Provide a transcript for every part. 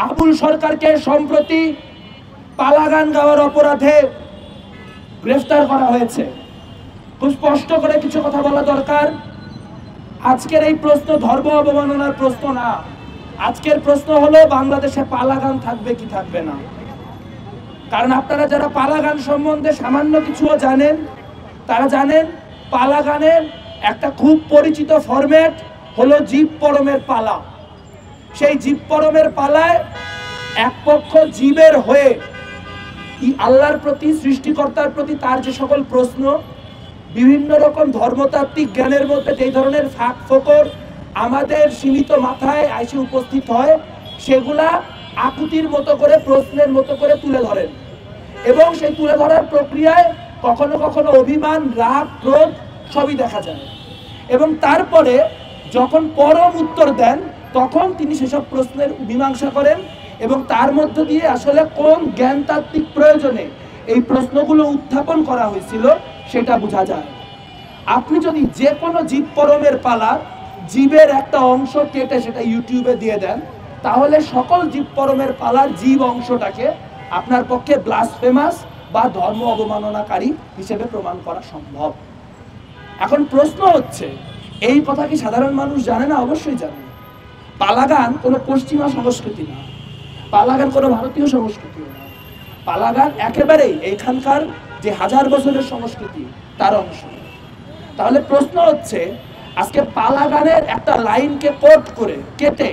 আবুল সরকারকে সম্প্রতি পালা গান গাওয়ার অপরাধে গ্রেফতার করা হয়েছে। খুব স্পষ্ট করে কিছু কথা বলা দরকার। আজকের এই প্রশ্ন ধর্ম অবমাননার প্রশ্ন না, আজকের প্রশ্ন হলো বাংলাদেশে পালা গান থাকবে কি থাকবে না। কারণ আপনারা যারা পালা গান সম্বন্ধে সামান্য কিছুও জানেন, তারা জানেন পালা গানের একটা খুব পরিচিত ফরম্যাট হলো জীব পরমের পালা। সেই জীব পরমের পালায় এক পক্ষ জীবের হয়ে আল্লাহর প্রতি, সৃষ্টিকর্তার প্রতি তার যে সকল প্রশ্ন, বিভিন্ন রকম ধর্মতাত্ত্বিক জ্ঞানের মধ্যে যে ধরনের ফাঁক ফোকর আমাদের সীমিত মাথায় এসে উপস্থিত হয়, সেগুলা আকুতির মতো করে, প্রশ্নের মতো করে তুলে ধরেন। এবং সেই তুলে ধরার প্রক্রিয়ায় কখনো কখনো অভিমান, রাগ, ক্রোধ সবই দেখা যায়। এবং তারপরে যখন পরম উত্তর দেন, তখন তিনি সেসব প্রশ্নের মীমাংসা করেন এবং তার মধ্য দিয়ে আসলে কোন জ্ঞানতাত্ত্বিক প্রয়োজনে এই প্রশ্নগুলো উত্থাপন করা হয়েছিল সেটা বোঝা যায়। আপনি যদি যে কোনো জীব পরমের পালা, জীবের একটা অংশ কেটে সেটা ইউটিউবে দিয়ে দেন, তাহলে সকল জীব পরমের পালার জীব অংশটাকে আপনার পক্ষে ব্লাসফেমাস বা ধর্ম অবমাননাকারী হিসেবে প্রমাণ করা সম্ভব। এখন প্রশ্ন হচ্ছে, এই কথা কি সাধারণ মানুষ জানে না? অবশ্যই জানে। পালাগান কোনো পশ্চিমা সংস্কৃতি না, পালাগান কোনো ভারতীয় সংস্কৃতি না, পালাগান একেবারেই এখানকার যে হাজার বছরের সংস্কৃতি তার অংশ। তাহলে প্রশ্ন হচ্ছে, আজকে পালাগানের একটা লাইনকে কোট করে কেটে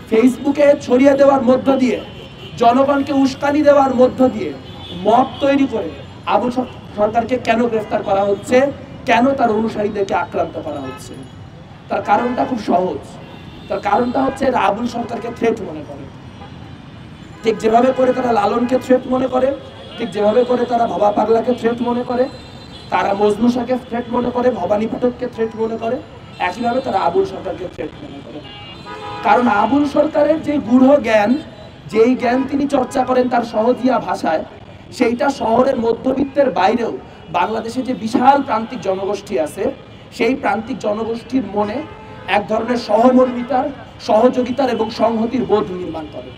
ফেসবুকে ছড়িয়ে দেওয়ার মধ্য দিয়ে, জনগণকে উস্কানি দেওয়ার মধ্য দিয়ে মত তৈরি করে আবুল সরকারকে কেন গ্রেফতার করা হচ্ছে, কেন তার অনুসারীদেরকে আক্রান্ত করা হচ্ছে? তার কারণটা খুব সহজ। তার কারণটা হচ্ছে আবুল সরকারকে থ্রেট মনে করে। ঠিক যেভাবে করে তারা লালনকে থ্রেট মনে করে, ঠিক যেভাবে করে তারা ভবা পাগলাকে থ্রেট মনে করে, তারা মজনু শাহকে থ্রেট মনে করে, ভবানী পাঠককে থ্রেট মনে করে, একইভাবে তারা আবুল সরকারকে থ্রেট মনে করে। কারণ আবুল সরকারের যে গূঢ় জ্ঞান, যেই জ্ঞান তিনি চর্চা করেন তার সহজিয়া ভাষায়, সেইটা শহরের মধ্যবিত্তের বাইরেও বাংলাদেশে যে বিশাল প্রান্তিক জনগোষ্ঠী আছে, সেই প্রান্তিক জনগোষ্ঠীর মনে এক ধরনের সহমর্মিতার, সহযোগিতার এবং সংহতির বোধ নির্মাণ করে।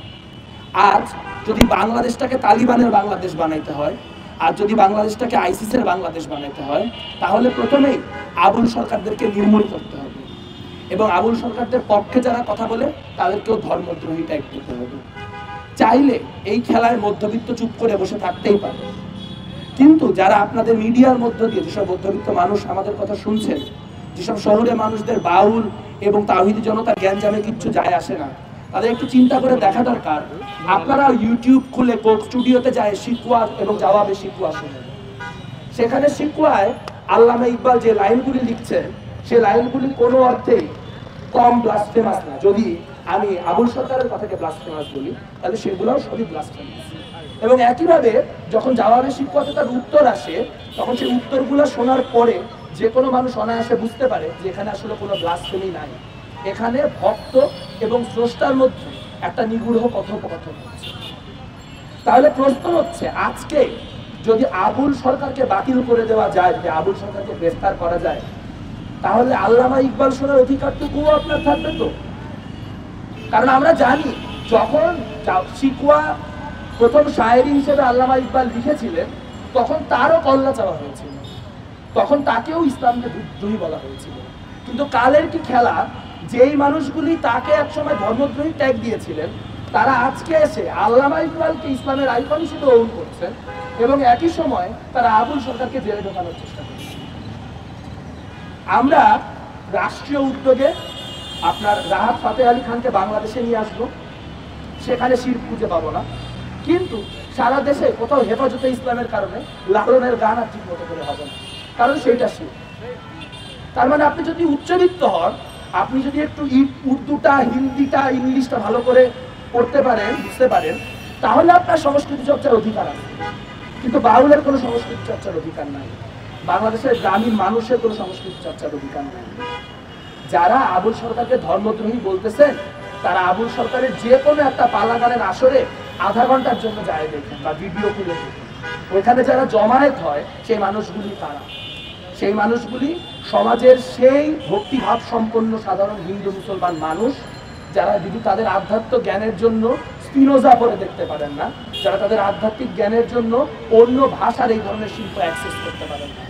আজ যদি বাংলাদেশটাকে তালিবানের বাংলাদেশ বানাইতে হয়, আর যদি বাংলাদেশটাকে আইসিসের বাংলাদেশ বানাইতে হয়, তাহলে প্রথমেই আবুল সরকারদেরকে নির্মূল করতে হবে এবং আবুল সরকারদের পক্ষে যারা কথা বলে তাদেরকেও ধর্মদ্রোহী ট্যাগ দিতে হবে। চাইলে এই খেলায় মধ্যবিত্ত চুপ করে বসে থাকতেই পারে, কিন্তু যারা আপনাদের মিডিয়ার মধ্য দিয়ে যেসব মধ্যবিত্ত মানুষ আমাদের কথা শুনছেন, যেসব শহরে মানুষদের বাউল এবং তাওহীদি জনতার জ্ঞানজামে কিচ্ছু যায় আসে না, তাদের একটু চিন্তা করে দেখা দরকার। আপনারা ইউটিউব খুলে কোক স্টুডিওতে যায় শিকওয়া এবং জবাবে শিকওয়া শুনেন। সেখানে শিকওয়ায় আল্লামা ইকবাল যে লাইনগুলি লিখছেন, সেই লাইনগুলি কোনো অর্থেই কম ব্লাসফেমাস না। যদি আমি আবুল সরকারের কথাকে ব্লাসফেমাস বলি, তাহলে সেগুলোও সবই ব্লাসফেমাস। এবং একইভাবে যখন জবাবে শিকওয়াতে তার উত্তর আসে, তখন সেই উত্তরগুলো শোনার পরে যে কোনো মানুষ অনায়াসে বুঝতে পারে যে এখানে আসলে কোনো ব্লাসফেমি নাই, এখানে ভক্ত এবং স্রষ্টার মধ্যে একটা নিগূঢ় কথোপকথন হচ্ছে। তাহলে প্রশ্ন হচ্ছে, আজকে যদি আবুল সরকারকে বাতিল করে দেওয়া যায়, যদি আবুল সরকারকে গ্রেফতার করা যায়, তাহলে আল্লামা ইকবাল শোনার অধিকারটুকুও আপনার থাকবে তো? কারণ আমরা জানি, যখন শিকওয়া প্রথম শায়েরি হিসেবে আল্লামা ইকবাল লিখেছিলেন, তখন তারও কল্লা চাওয়া হয়েছিল, তখন তাকেও ইসলামকে বিদ্রোহী বলা হয়েছিল। কিন্তু কালের কি খেলা, যেই মানুষগুলি তাকে একসময় ধর্মদ্রোহী ট্যাগ দিয়েছিলেন, তারা আজকে এসে আল্লামা ইকবালকে ইসলামের আইকন হিসেবে গ্রহণ করছেন এবং একই সময় তারা আবুল সরকারকে জেলে ঢোকানোর চেষ্টা করছে। আমরা রাষ্ট্রীয় উদ্যোগে আপনার রাহাত ফাতে আলী খানকে বাংলাদেশে নিয়ে আসবো, সেখানে শিরক খুঁজে পাবো না, কিন্তু সারা দেশে কোথাও হেফাজতে ইসলামের কারণে লালনের গান আর ঠিক মতো করে হবে না, কারণ সেইটা শিরক। তার মানে আপনি যদি উচ্চবিত্ত হন, আপনি যদি একটু উর্দুটা, হিন্দিটা, ইংলিশটা ভালো করে পড়তে পারেন, বুঝতে পারেন, তাহলে আপনার সংস্কৃতি চর্চার অধিকার আছে। কিন্তু বাউলের কোনো সংস্কৃতি চর্চার অধিকার নাই, বাংলাদেশের গ্রামীণ মানুষের কোনো সংস্কৃতি চর্চার অধিকার নাই। যারা আবুল সরকারকে ধর্মদ্রোহী বলতেছেন, তারা আবুল সরকারের যে কোনো একটা পালাগানের আসরে আধা ঘন্টার জন্য যায় দেখেন বা ভিডিও খুলে দেখেন, ওইখানে যারা জমায়েত হয় সেই মানুষগুলি কারা? সেই মানুষগুলি সমাজের সেই ভক্তিভাব সম্পন্ন সাধারণ হিন্দু মুসলমান মানুষ, যারা যদি তাদের আধ্যাত্মিক জ্ঞানের জন্য স্পিনোজা পড়ে দেখতে পারেন না, যারা তাদের আধ্যাত্মিক জ্ঞানের জন্য অন্য ভাষার এই ধরনের শিল্প অ্যাক্সেস করতে পারেন না।